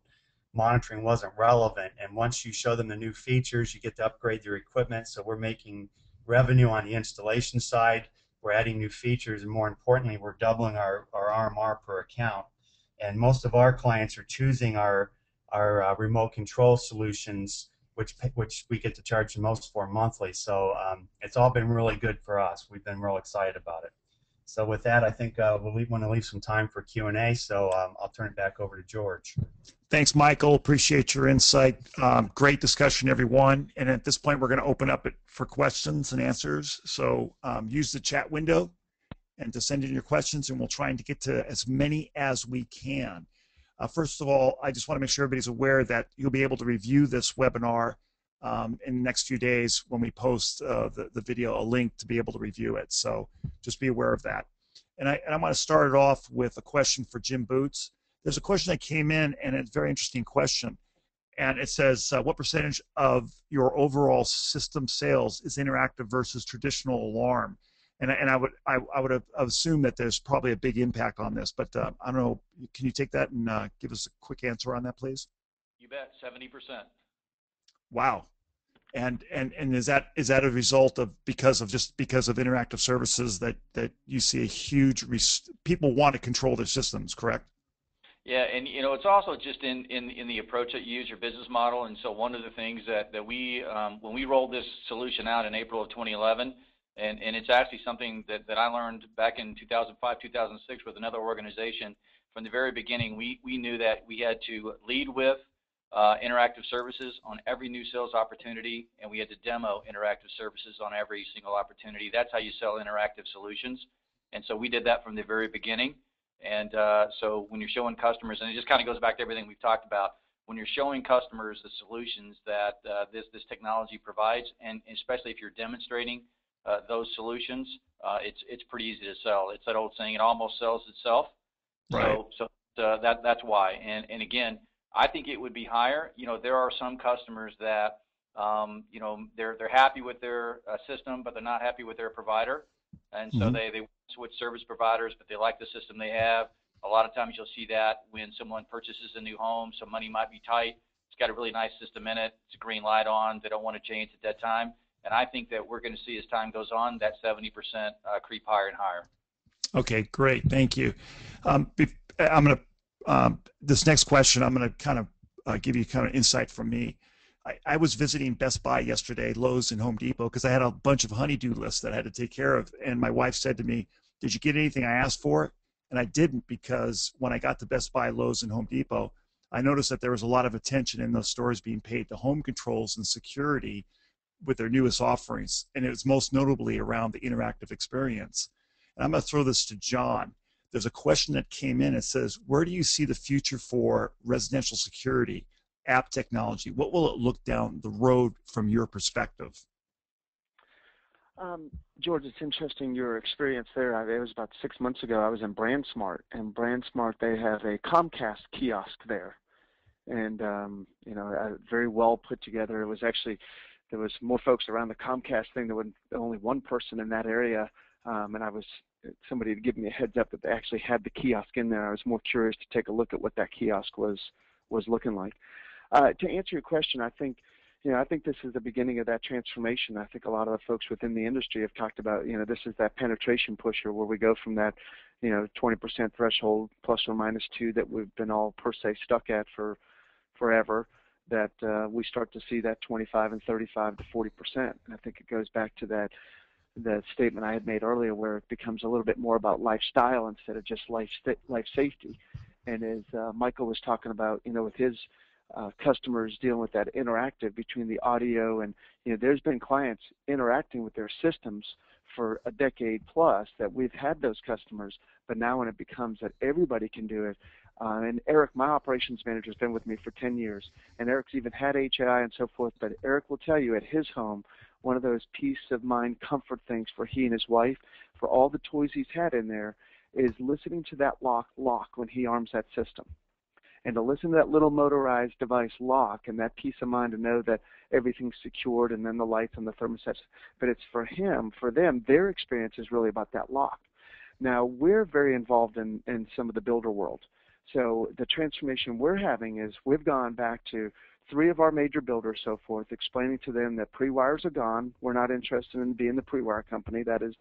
monitoring wasn't relevant. And once you show them the new features, you get to upgrade their equipment. So we're making revenue on the installation side. We're adding new features, and more importantly, we're doubling our RMR per account. And most of our clients are choosing our remote control solutions, which we get to charge the most for monthly. So it's all been really good for us. We've been real excited about it. So with that, I think we'll want to leave some time for Q&A. So I'll turn it back over to George. Thanks, Michael. Appreciate your insight. Great discussion, everyone. And at this point, we're going to open up it for questions and answers. So use the chat window and to send in your questions, and we'll try and get to as many as we can. First of all, I just want to make sure everybody's aware that you'll be able to review this webinar in the next few days when we post the video, a link to be able to review it. So just be aware of that. And I want to start it off with a question for Jim Boots. There's a question that came in, and it's a very interesting question. And it says, what percentage of your overall system sales is interactive versus traditional alarm? And I would assume that there's probably a big impact on this, but I don't know. Can you take that and give us a quick answer on that, please? You bet. 70%. Wow. And is that a result of because of interactive services that you see a huge people want to control their systems, correct? Yeah, and it's also just in the approach that you use, your business model. And so one of the things that we when we rolled this solution out in April of 2011. And it's actually something that I learned back in 2005, 2006 with another organization. From the very beginning, we knew that we had to lead with interactive services on every new sales opportunity, and we had to demo interactive services on every single opportunity. That's how you sell interactive solutions. And so we did that from the very beginning. And so when you're showing customers, and it just kind of goes back to everything we've talked about, when you're showing customers the solutions that this technology provides, and especially if you're demonstrating those solutions, it's pretty easy to sell. It's that old saying, it almost sells itself. Right. So that's why. And again, I think it would be higher. There are some customers that they're happy with their system, but they're not happy with their provider, and so they switch service providers, but they like the system they have. A lot of times you'll see that when someone purchases a new home, so money might be tight. It's got a really nice system in it. It's a green light on. They don't want to change at that time. And I think that we're going to see as time goes on that 70% creep higher and higher. Okay, great. Thank you. I'm going to, this next question, I'm going to kind of give you kind of insight from me. I was visiting Best Buy yesterday, Lowe's and Home Depot, because I had a bunch of honey-do lists that I had to take care of. And my wife said to me, did you get anything I asked for? And I didn't, because when I got to Best Buy, Lowe's, and Home Depot, I noticed that there was a lot of attention in those stores being paid to home controls and security with their newest offerings, and it was most notably around the interactive experience. And I'm going to throw this to John. There's a question that came in. It says, where do you see the future for residential security, app technology? What will it look down the road from your perspective? George, it's interesting your experience there. It was about 6 months ago. I was in BrandSmart, and BrandSmart, they have a Comcast kiosk there, and very well put together. It was actually, there was more folks around the Comcast thing. There was only one person in that area, and somebody had given me a heads up that they actually had the kiosk in there. I was more curious to take a look at what that kiosk was looking like. To answer your question, I think this is the beginning of that transformation. I think a lot of the folks within the industry have talked about, this is that penetration pusher where we go from that, 20% threshold plus or minus 2 that we've been all per se stuck at for forever, that we start to see that 25 and 35 to 40%. And I think it goes back to that statement I had made earlier, where it becomes a little bit more about lifestyle instead of just life safety. And as Michael was talking about, with his customers dealing with that interactive between the audio and, there's been clients interacting with their systems for a decade plus that we've had those customers, but now when it becomes that everybody can do it, And Eric, my operations manager, has been with me for 10 years, and Eric's even had HAI and so forth, but Eric will tell you at his home, one of those peace of mind comfort things for he and his wife, for all the toys he's had in there, is listening to that lock when he arms that system. And to listen to that little motorized device lock and that peace of mind to know that everything's secured and then the lights and the thermostats. But it's for him, for them, their experience is really about that lock. Now, we're very involved in some of the builder world. So the transformation we're having is we've gone back to 3 of our major builders, so forth, explaining to them that pre-wires are gone. We're not interested in being the pre-wire company. That is,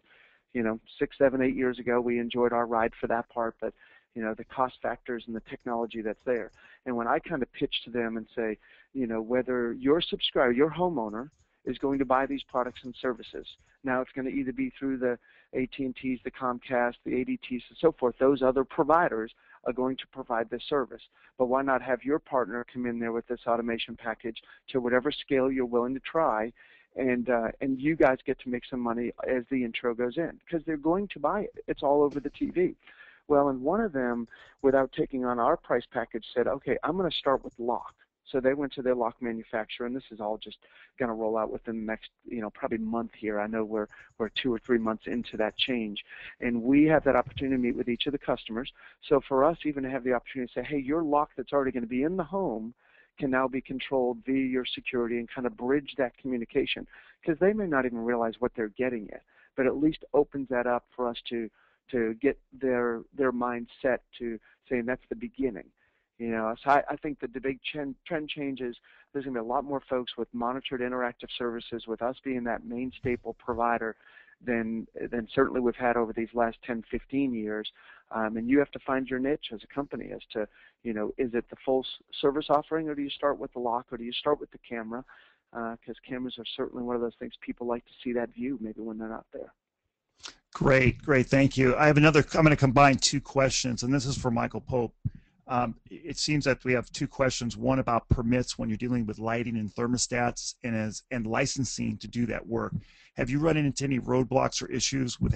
6, 7, 8 years ago, we enjoyed our ride for that part, but the cost factors and the technology that's there. And when I kind of pitch to them and say, whether your subscriber, your homeowner, is going to buy these products and services. Now it's going to either be through the AT&Ts, the Comcast, the ADTs, and so forth. Those other providers are going to provide this service. But why not have your partner come in there with this automation package to whatever scale you're willing to try, and you guys get to make some money as the intro goes in, because they're going to buy it. It's all over the TV. Well, and one of them, without taking on our price package, said, okay, I'm going to start with lock. So they went to their lock manufacturer, and this is all just going to roll out within the next, probably month here. I know we're 2 or 3 months into that change. And we have that opportunity to meet with each of the customers. So for us even to have the opportunity to say, hey, your lock that's already going to be in the home can now be controlled via your security, and kind of bridge that communication. Because they may not even realize what they're getting yet, but at least opens that up for us to get their mind set to saying that's the beginning. So I think that the big trend change is there's going to be a lot more folks with monitored interactive services, with us being that main staple provider than certainly we've had over these last 10, 15 years. And you have to find your niche as a company as to, is it the full service offering, or do you start with the lock, or do you start with the camera? Because cameras are certainly one of those things people like to see that view maybe when they're not there. Great, thank you. I'm going to combine 2 questions, and this is for Michael Pope. It seems that we have 2 questions, one about permits when you're dealing with lighting and thermostats, and licensing to do that work. Have you run into any roadblocks or issues with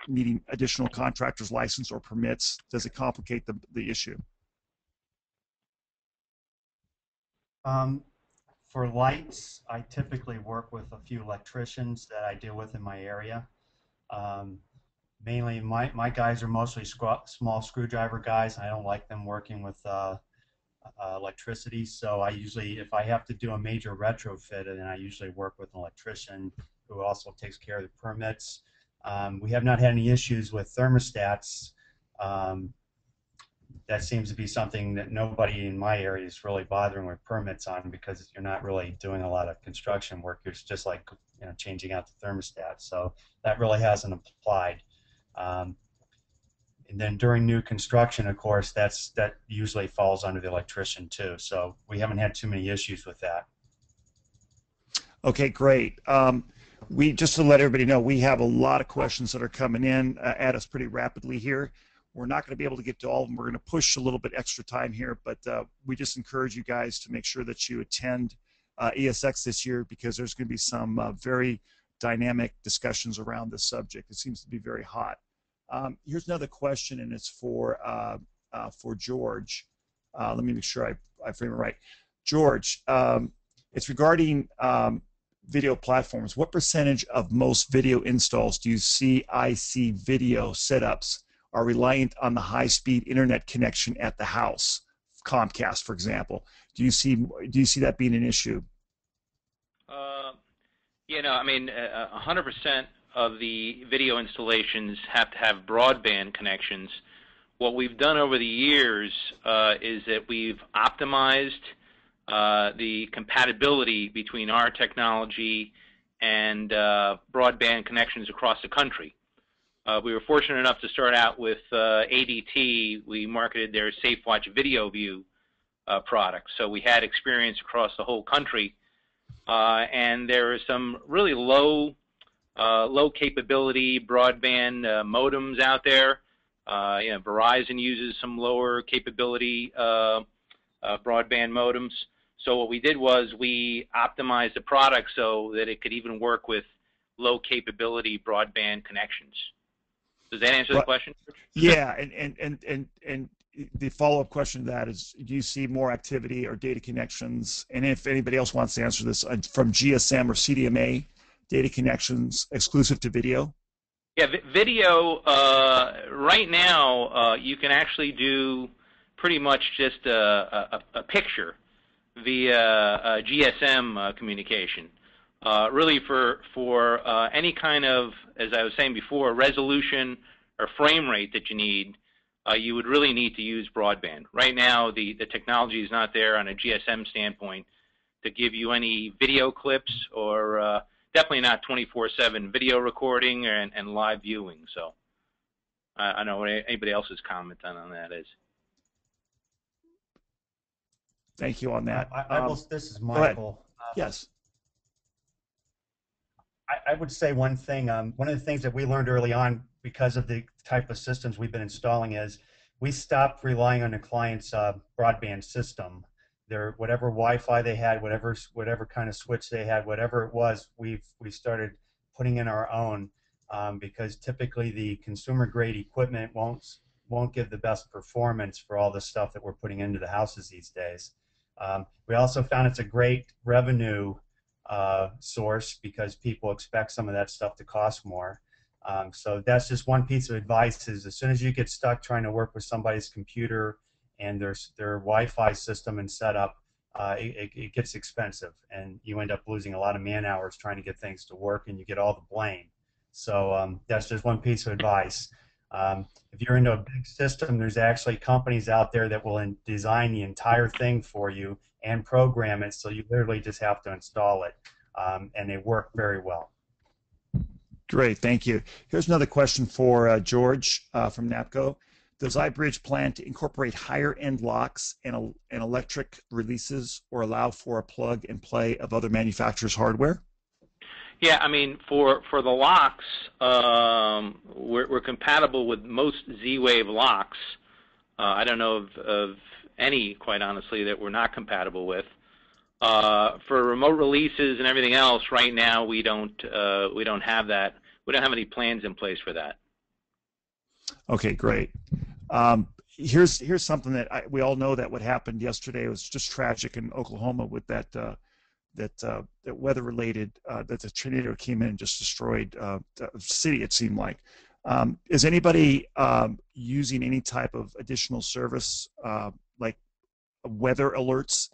needing additional contractors license or permits? Does it complicate the issue? For lights, I typically work with a few electricians that I deal with in my area. Mainly, my guys are mostly small screwdriver guys. I don't like them working with electricity, so I usually, if I have to do a major retrofit, then I usually work with an electrician who also takes care of the permits. We have not had any issues with thermostats. That seems to be something that nobody in my area is really bothering with permits on, because you're not really doing a lot of construction work. It's just like changing out the thermostat. So that really hasn't applied. And then during new construction, of course, that usually falls under the electrician too. So we haven't had too many issues with that. Okay, great. Just to let everybody know, we have a lot of questions that are coming in at us pretty rapidly here. We're not going to be able to get to all of them. We're going to push a little bit extra time here, but we just encourage you guys to make sure that you attend ESX this year, because there's going to be some very dynamic discussions around this subject. It seems to be very hot. Here's another question, and it's for George. Let me make sure I frame it right. George, it's regarding video platforms. What percentage of most video installs do you see IC video setups are reliant on the high-speed internet connection at the house, Comcast, for example? Do you see that being an issue? 100% of the video installations have to have broadband connections. What we've done over the years is that we've optimized the compatibility between our technology and broadband connections across the country. We were fortunate enough to start out with ADT. We marketed their SafeWatch Video View product, so we had experience across the whole country. And there are some really low capability broadband modems out there. Verizon uses some lower capability broadband modems. So what we did was we optimized the product so that it could even work with low capability broadband connections. Does that answer the question? Yeah, and the follow-up question to that is, do you see more activity or data connections? And if anybody else wants to answer this, from GSM or CDMA, data connections exclusive to video? Yeah, video, right now, you can actually do pretty much just a picture via GSM communication. Really for any kind of, as I was saying before, resolution or frame rate that you need, you would really need to use broadband. Right now, the technology is not there on a GSM standpoint to give you any video clips, or definitely not 24/7 video recording and live viewing. So I don't know what anybody else's comment on that is. Thank you on that. This is Michael. Yes. I would say one thing. One of the things that we learned early on, because of the type of systems we've been installing, is we stopped relying on the client's broadband system. Whatever Wi-Fi they had, whatever kind of switch they had, whatever it was, we started putting in our own, because typically the consumer grade equipment won't give the best performance for all the stuff that we're putting into the houses these days. We also found it's a great revenue source, because people expect some of that stuff to cost more. So that's just one piece of advice: is as soon as you get stuck trying to work with somebody's computer and their Wi-Fi system and setup, it gets expensive, and you end up losing a lot of man hours trying to get things to work, and you get all the blame. So that's just one piece of advice. If you're into a big system, there's actually companies out there that will design the entire thing for you and program it, so you literally just have to install it, and they work very well. Great, thank you. Here's another question for George from NAPCO. Does iBridge plan to incorporate higher-end locks and electric releases, or allow for a plug and play of other manufacturers' hardware? Yeah, I mean, for the locks, we're compatible with most Z-Wave locks. I don't know of any, quite honestly, that we're not compatible with. For remote releases and everything else, right now we don't have that. We don't have any plans in place for that. Okay, great. Here's something that we all know that what happened yesterday was just tragic in Oklahoma with that weather-related, that the tornado came in and just destroyed the city, it seemed like. Is anybody using any type of additional service, like weather alerts,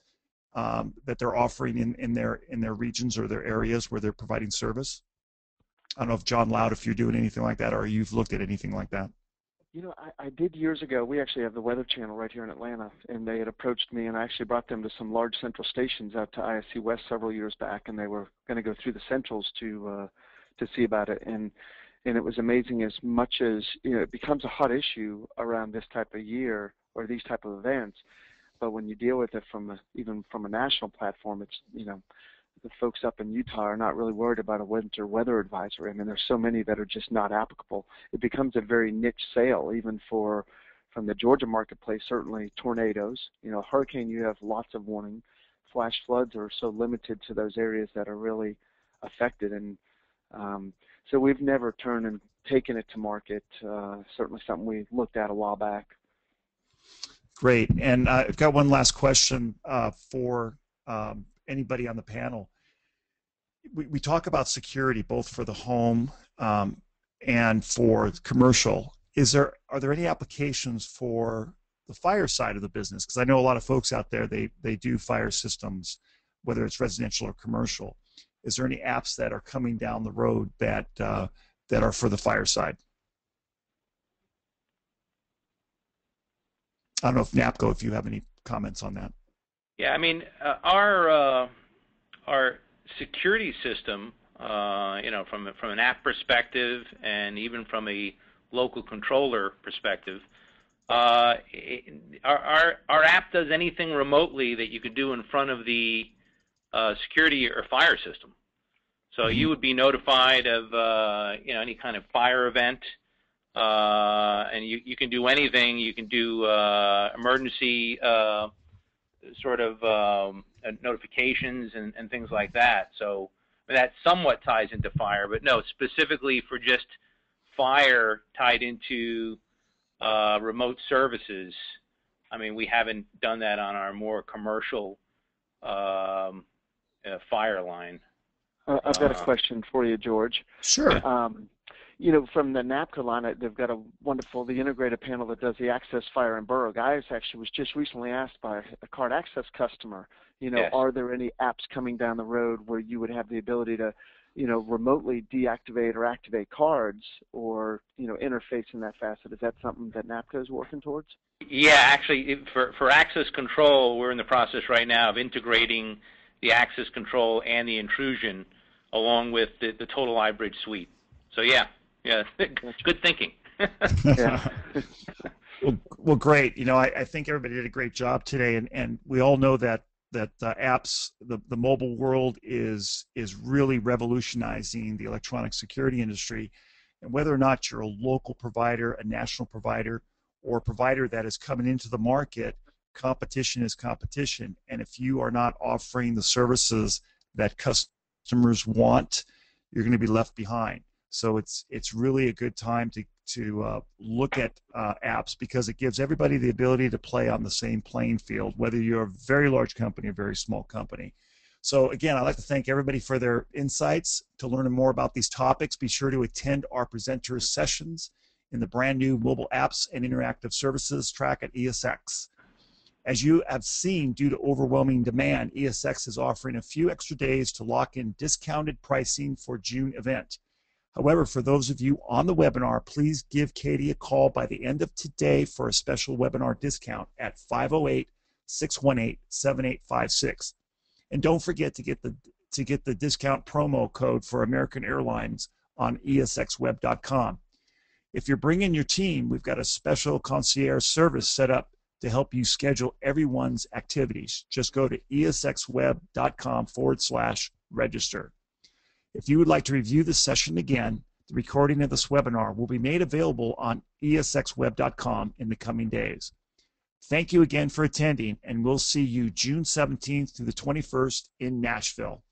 that they're offering in their regions or their areas where they're providing service? I don't know if John Loud, if you're doing anything like that, or you've looked at anything like that. You know, I did years ago. We actually have the Weather Channel right here in Atlanta, and they had approached me, and I actually brought them to some large central stations out to ISC West several years back, and they were going to go through the centrals to see about it, and it was amazing. As much as, you know, it becomes a hot issue around this type of year or these type of events, but when you deal with it even from a national platform, it's, you know, the folks up in Utah are not really worried about a winter weather advisory. I mean, there's so many that are just not applicable. It becomes a very niche sale, even from the Georgia marketplace. Certainly tornadoes, you know, hurricane, you have lots of warning. Flash floods are so limited to those areas that are really affected, and so we've never turned and taken it to market. Certainly something we looked at a while back. Great, and I've got one last question for anybody on the panel. We talk about security both for the home and for commercial. Are there any applications for the fire side of the business? Because I know a lot of folks out there, they do fire systems, whether it's residential or commercial. Is there any apps that are coming down the road that are for the fire side? I don't know if NAPCO, if you have any comments on that. Yeah, I mean, our security system, you know, from an app perspective and even from a local controller perspective, our app does anything remotely that you could do in front of the security or fire system. So you would be notified of you know, any kind of fire event, and you can do anything. You can do emergency sort of notifications and things like that. So that somewhat ties into fire, but no, specifically for just fire tied into remote services, I mean, we haven't done that on our more commercial fire line. I've got a question for you, George. Sure. You know, from the NAPCO line, they've got the integrated panel that does the access, fire, and borough. I actually was just recently asked by a card access customer, you know, Yes. are there any apps coming down the road where you would have the ability to, you know, remotely deactivate or activate cards, or, you know, interface in that facet? Is that something that NAPCO is working towards? Yeah, actually, for access control, we're in the process right now of integrating the access control and the intrusion along with the total iBridge suite. So yeah, good thinking. Yeah. Well, great. You know, I think everybody did a great job today, and we all know that apps, the mobile world is really revolutionizing the electronic security industry. And whether or not you're a local provider, a national provider, or a provider that is coming into the market, competition is competition. And if you are not offering the services that customers want, you're going to be left behind. So it's really a good time to look at apps, because it gives everybody the ability to play on the same playing field, whether you're a very large company or a very small company. So again, I'd like to thank everybody for their insights. To learn more about these topics, be sure to attend our presenters' sessions in the brand new mobile apps and interactive services track at ESX. As you have seen, due to overwhelming demand, ESX is offering a few extra days to lock in discounted pricing for June event. However, for those of you on the webinar, please give Katie a call by the end of today for a special webinar discount at 508-618-7856. And don't forget to get the discount promo code for American Airlines on esxweb.com. If you're bringing your team, we've got a special concierge service set up to help you schedule everyone's activities. Just go to esxweb.com/register. If you would like to review this session again, the recording of this webinar will be made available on esxweb.com in the coming days. Thank you again for attending, and we'll see you June 17th through the 21st in Nashville.